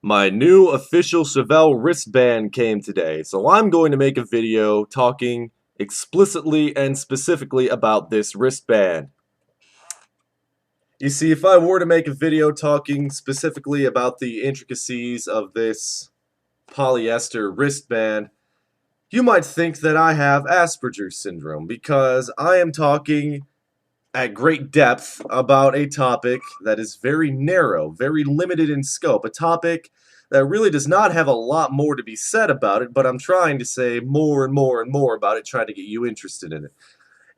My new official Chevelle wristband came today, so I'm going to make a video talking explicitly and specifically about this wristband. You see, if I were to make a video talking specifically about the intricacies of this polyester wristband, you might think that I have Asperger syndrome because I am talking at great depth about a topic that is very narrow, very limited in scope, a topic that really does not have a lot more to be said about it, but I'm trying to say more and more and more about it, trying to get you interested in it.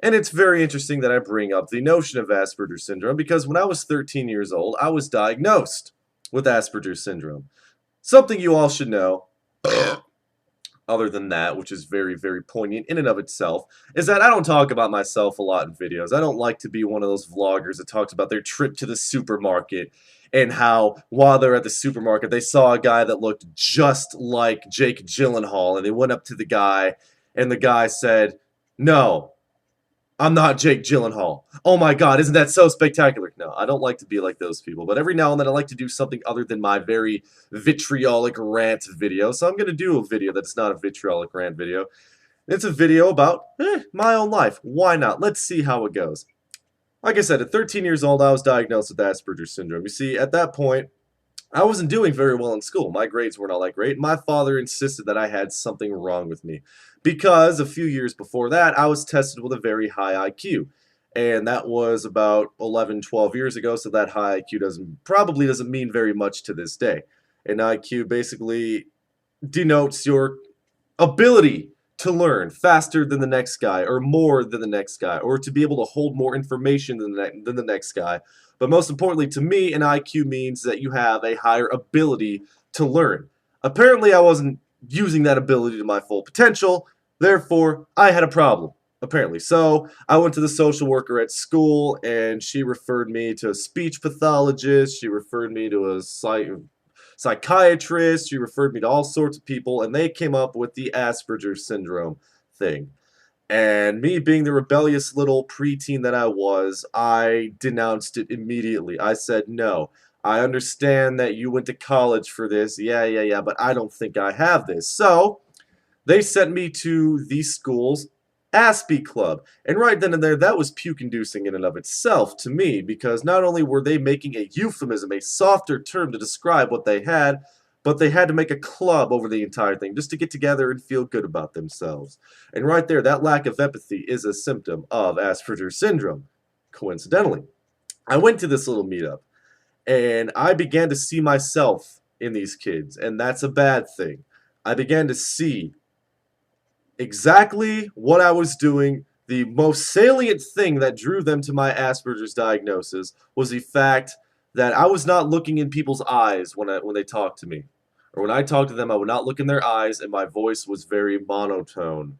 And it's very interesting that I bring up the notion of Asperger syndrome because when I was 13 years old, I was diagnosed with Asperger syndrome. Something you all should know other than that, which is very, very poignant in and of itself, is that I don't talk about myself a lot in videos. I don't like to be one of those vloggers that talks about their trip to the supermarket and how, while they're at the supermarket, they saw a guy that looked just like Jake Gyllenhaal, and they went up to the guy, and the guy said, "No, I'm not Jake Gyllenhaal. Oh my god, isn't that so spectacular?" No, I don't like to be like those people, but every now and then I like to do something other than my very vitriolic rant video, so I'm going to do a video that's not a vitriolic rant video. It's a video about my own life. Why not? Let's see how it goes. Like I said, at 13 years old, I was diagnosed with Asperger syndrome. You see, at that point, I wasn't doing very well in school. My grades were not that great. My father insisted that I had something wrong with me because a few years before that, I was tested with a very high IQ. And that was about 11, 12 years ago, so that high IQ probably doesn't mean very much to this day. An IQ basically denotes your ability to learn faster than the next guy, or more than the next guy, or to be able to hold more information than the next guy. But most importantly, to me, an IQ means that you have a higher ability to learn. Apparently, I wasn't using that ability to my full potential, therefore, I had a problem, apparently. So, I went to the social worker at school, and she referred me to a speech pathologist, she referred me to a psychiatrist, she referred me to all sorts of people, and they came up with the Asperger syndrome thing. And me being the rebellious little preteen that I denounced it immediately. I said, "No, I understand that you went to college for this, yeah, but I don't think I have this." So, they sent me to the school's Aspie Club. And right then and there, that was puke-inducing in and of itself to me, because not only were they making a euphemism, a softer term to describe what they had, but they had to make a club over the entire thing just to get together and feel good about themselves. And right there, that lack of empathy is a symptom of Asperger's syndrome, coincidentally. I went to this little meetup, and I began to see myself in these kids, and that's a bad thing. I began to see exactly what I was doing. The most salient thing that drew them to my Asperger's diagnosis was the fact that I was not looking in people's eyes when they talked to me. Or when I talked to them, I would not look in their eyes, and my voice was very monotone.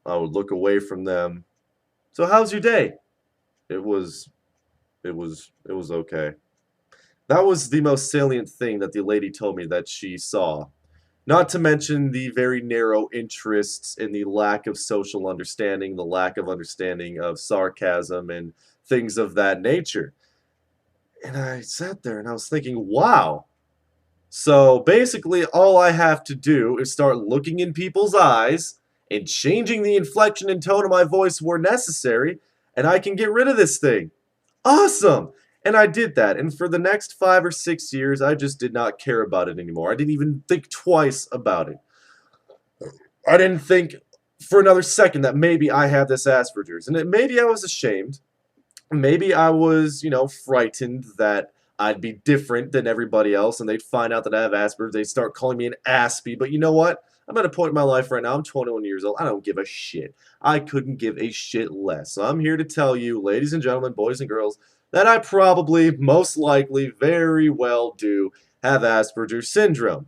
I would look away from them. "So how's your day?" It was okay. That was the most salient thing that the lady told me that she saw. Not to mention the very narrow interests and the lack of social understanding, the lack of understanding of sarcasm and things of that nature. And I sat there and I was thinking, wow. So basically, all I have to do is start looking in people's eyes and changing the inflection and tone of my voice where necessary, and I can get rid of this thing. Awesome! And I did that, and for the next 5 or 6 years, I just did not care about it anymore. I didn't even think twice about it. I didn't think for another second that maybe I had this Asperger's, and maybe I was ashamed. Maybe I was, frightened that I'd be different than everybody else, and they'd find out that I have Asperger's. They'd start calling me an Aspie, but you know what? I'm at a point in my life right now, I'm 21 years old, I don't give a shit. I couldn't give a shit less. So I'm here to tell you, ladies and gentlemen, boys and girls, that I probably, most likely, very well do have Asperger's syndrome.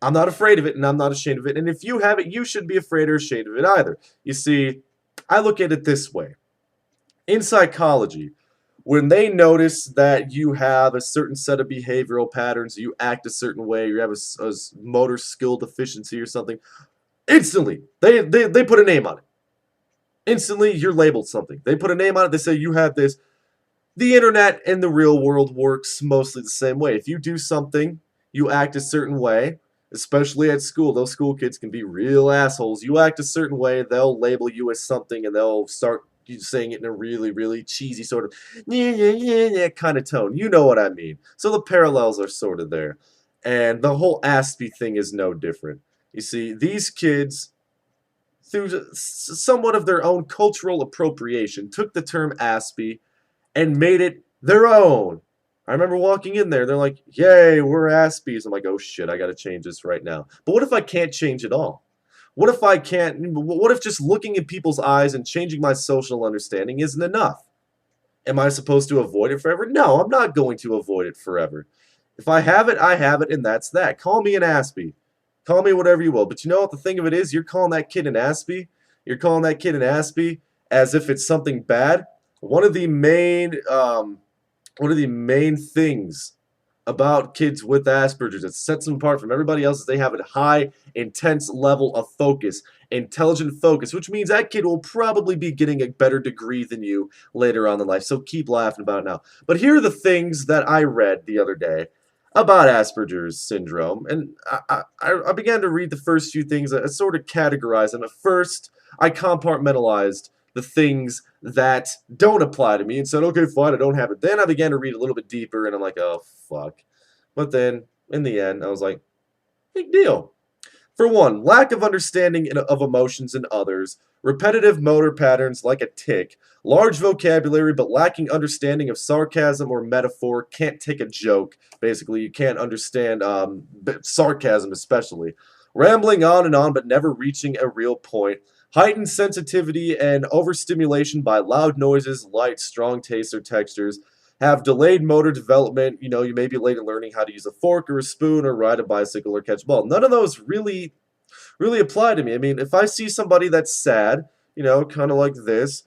I'm not afraid of it, and I'm not ashamed of it, and if you have it, you shouldn't be afraid or ashamed of it either. You see, I look at it this way. In psychology, when they notice that you have a certain set of behavioral patterns, you act a certain way, you have a motor skill deficiency or something, instantly, they put a name on it. Instantly, you're labeled something. They put a name on it, they say you have this. The internet and the real world works mostly the same way. If you do something you act a certain way, especially at school. Those school kids can be real assholes. You act a certain way, they'll label you as something and they'll start saying it in a really, really cheesy sort of yeah, yeah, yeah, yeah kind of tone. You know what I mean. So the parallels are sort of there. And the whole Aspie thing is no different. You see, these kids, through somewhat of their own cultural appropriation, took the term Aspie and made it their own. I remember walking in there, they're like, yay, we're Aspies. I'm like, oh shit, I gotta change this right now. But what if I can't change it all? What if I can't, what if just looking in people's eyes and changing my social understanding isn't enough? Am I supposed to avoid it forever? No, I'm not going to avoid it forever. If I have it, I have it, and that's that. Call me an Aspie. Call me whatever you will. But you know what the thing of it is? You're calling that kid an Aspie. You're calling that kid an Aspie as if it's something bad. One of the main things about kids with Asperger's that sets them apart from everybody else is they have a high, intense level of focus, intelligent focus, which means that kid will probably be getting a better degree than you later on in life. So keep laughing about it now. But here are the things that I read the other day about Asperger's syndrome, and I began to read the first few things. I sort of categorized them. At first, I compartmentalized the things that don't apply to me and said, okay, fine, I don't have it. Then I began to read a little bit deeper, and I'm like, oh, fuck. But then, in the end, I was like, big deal. For one, lack of understanding of emotions in others, repetitive motor patterns like a tic, large vocabulary but lacking understanding of sarcasm or metaphor, can't take a joke. Basically, you can't understand sarcasm especially. Rambling on and on but never reaching a real point. Heightened sensitivity and overstimulation by loud noises, light, strong tastes or textures. Have delayed motor development. You know, you may be late in learning how to use a fork or a spoon or ride a bicycle or catch a ball. None of those really apply to me. I mean, if I see somebody that's sad, you know, kind of like this,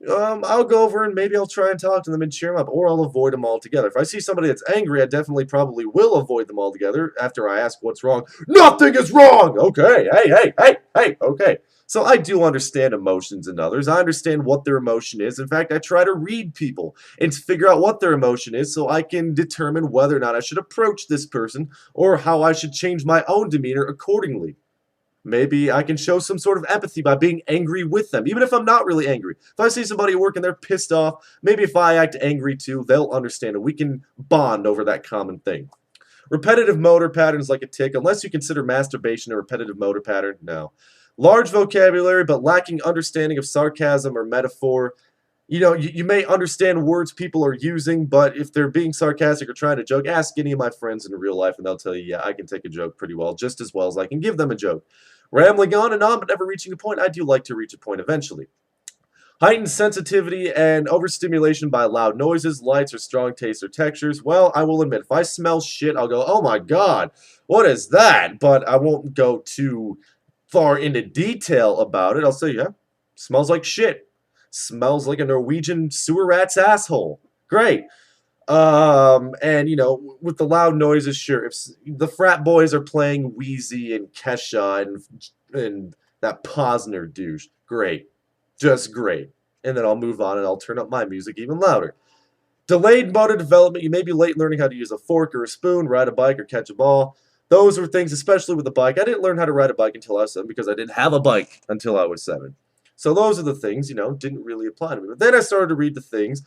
I'll go over and maybe I'll try and talk to them and cheer them up, or I'll avoid them altogether. If I see somebody that's angry, I definitely probably will avoid them altogether after I ask what's wrong. Nothing is wrong! Okay, hey, okay. So I do understand emotions in others. I understand what their emotion is. In fact, I try to read people and figure out what their emotion is so I can determine whether or not I should approach this person or how I should change my own demeanor accordingly. Maybe I can show some sort of empathy by being angry with them, even if I'm not really angry. If I see somebody at work and they're pissed off, maybe if I act angry too, they'll understand and we can bond over that common thing. Repetitive motor patterns like a tic, unless you consider masturbation a repetitive motor pattern, no. Large vocabulary but lacking understanding of sarcasm or metaphor. You know, you may understand words people are using, but if they're being sarcastic or trying to joke, ask any of my friends in real life and they'll tell you, yeah, I can take a joke pretty well, just as well as I can give them a joke. Rambling on and on, but never reaching a point. I do like to reach a point eventually. Heightened sensitivity and overstimulation by loud noises, lights, or strong tastes or textures. Well, I will admit, if I smell shit, I'll go, oh my god, what is that? But I won't go too far into detail about it. I'll say, yeah, smells like shit. Smells like a Norwegian sewer rat's asshole. Great. And you know, with the loud noises, sure. If the frat boys are playing Wheezy and Kesha and that Posner douche, great, just great. And then I'll move on and I'll turn up my music even louder. Delayed motor development. You may be late learning how to use a fork or a spoon, ride a bike, or catch a ball. Those were things, especially with the bike. I didn't learn how to ride a bike until I was 7 because I didn't have a bike until I was 7. So those are the things, you know, didn't really apply to me. But then I started to read the things.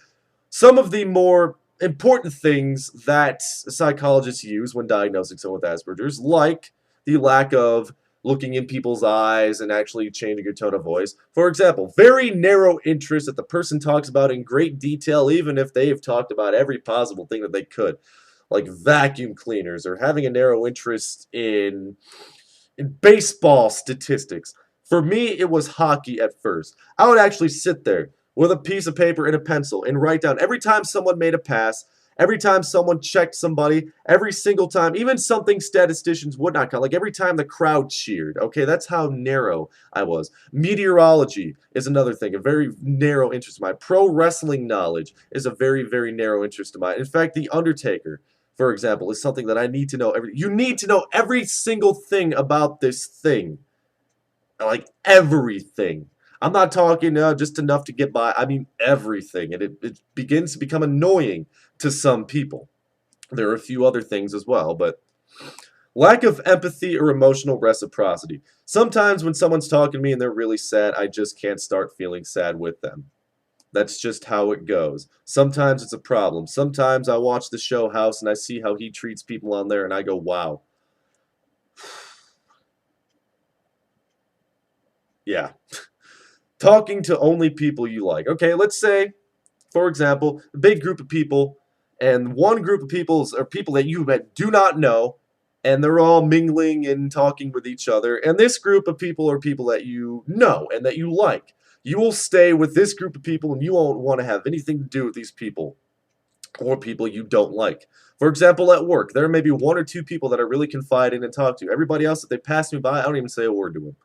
Some of the more important things that psychologists use when diagnosing someone with Asperger's, like the lack of looking in people's eyes and actually changing your tone of voice. For example, very narrow interest that the person talks about in great detail, even if they have talked about every possible thing that they could, like vacuum cleaners, or having a narrow interest in baseball statistics. For me, it was hockey at first. I would actually sit there with a piece of paper and a pencil and write down every time someone made a pass, every time someone checked somebody, every single time, even something statisticians would not count, like every time the crowd cheered. Okay, that's how narrow I was. Meteorology is another thing, a very narrow interest of mine. Pro wrestling knowledge is a very, very narrow interest of mine. In fact, The Undertaker, for example, is something that I need to know. You need to know every single thing about this thing. Like everything. I'm not talking just enough to get by. I mean everything. And it begins to become annoying to some people. There are a few other things as well, but Lack of empathy or emotional reciprocity. Sometimes when someone's talking to me and they're really sad, I just can't start feeling sad with them. That's just how it goes. Sometimes it's a problem. Sometimes I watch the show House and I see how he treats people on there and I go, wow. Yeah. Talking to only people you like. Okay, let's say, for example, a big group of people, and one group of people are people that you do not know, and they're all mingling and talking with each other. And this group of people are people that you know and that you like. You will stay with this group of people, and you won't want to have anything to do with these people or people you don't like. For example, at work, there may be one or two people that I really confide in and talk to. Everybody else, if they pass me by, I don't even say a word to them.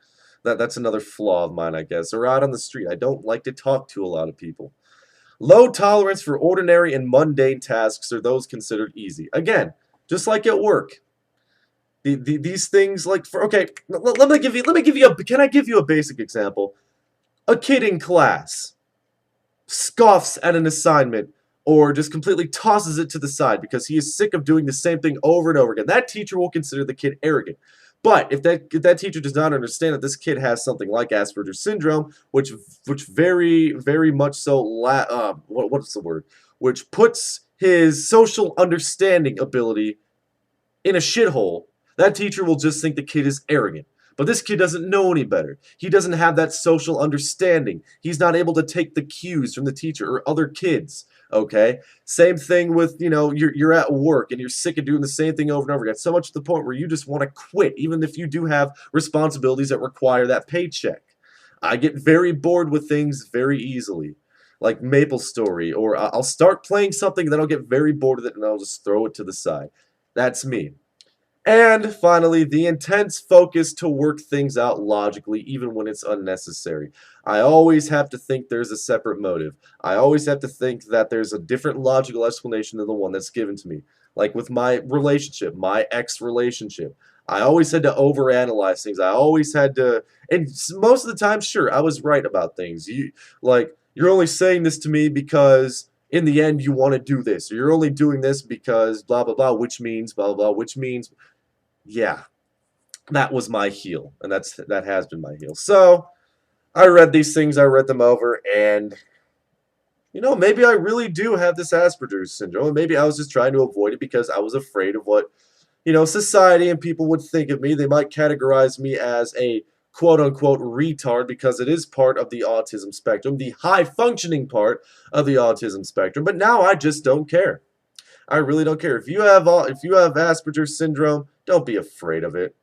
That's another flaw of mine, I guess. Or out on the street, I don't like to talk to a lot of people. Low tolerance for ordinary and mundane tasks are those considered easy. Again, just like at work, these things like for okay, let me give you a can I give you a basic example? A kid in class scoffs at an assignment or just completely tosses it to the side because he is sick of doing the same thing over and over again. That teacher will consider the kid arrogant. But if that teacher does not understand that this kid has something like Asperger's syndrome, which very much so what's the word? Which puts his social understanding ability in a shithole, that teacher will just think the kid is arrogant. But this kid doesn't know any better. He doesn't have that social understanding. He's not able to take the cues from the teacher or other kids. Okay? Same thing with, you're at work and you're sick of doing the same thing over and over again. So much to the point where you just want to quit, even if you do have responsibilities that require that paycheck. I get very bored with things very easily. Like Maple Story, or I'll start playing something, then I'll get very bored with it and I'll just throw it to the side. That's me. And finally, the intense focus to work things out logically, even when it's unnecessary. I always have to think there's a separate motive. I always have to think that there's a different logical explanation than the one that's given to me. Like with my relationship, my ex relationship. I always had to overanalyze things. I always had to, and most of the time, sure, I was right about things. You're only saying this to me because in the end you want to do this, or you're only doing this because blah blah blah, which means blah blah blah, which means yeah, that was my heel, and that has been my heel. So I read these things, I read them over, and maybe I really do have this Asperger's syndrome, and maybe I was just trying to avoid it because I was afraid of what society and people would think of me. They might categorize me as a quote unquote retard because it is part of the autism spectrum, the high functioning part of the autism spectrum. But now I just don't care. I really don't care. If you have Asperger's syndrome, don't be afraid of it.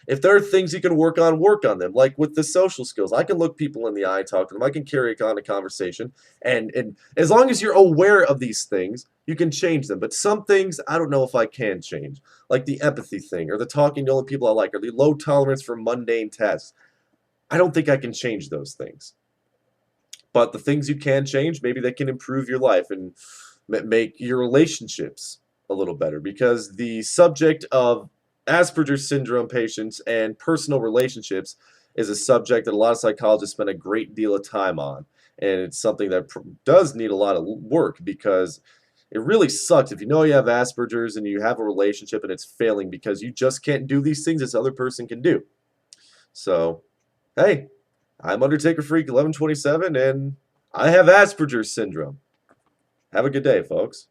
If there are things you can work on them. Like with the social skills, I can look people in the eye, talk to them. I can carry on a conversation, and as long as you're aware of these things, you can change them. But some things I don't know if I can change, like the empathy thing, or the talking to only people I like, or the low tolerance for mundane tasks. I don't think I can change those things. But the things you can change, maybe they can improve your life and make your relationships a little better. Because the subject of Asperger's syndrome patients and personal relationships is a subject that a lot of psychologists spend a great deal of time on. And it's something that does need a lot of work because it really sucks if you know you have Asperger's and you have a relationship and it's failing because you just can't do these things this other person can do. So, hey, I'm Undertaker Freak 1127 and I have Asperger's syndrome. Have a good day, folks.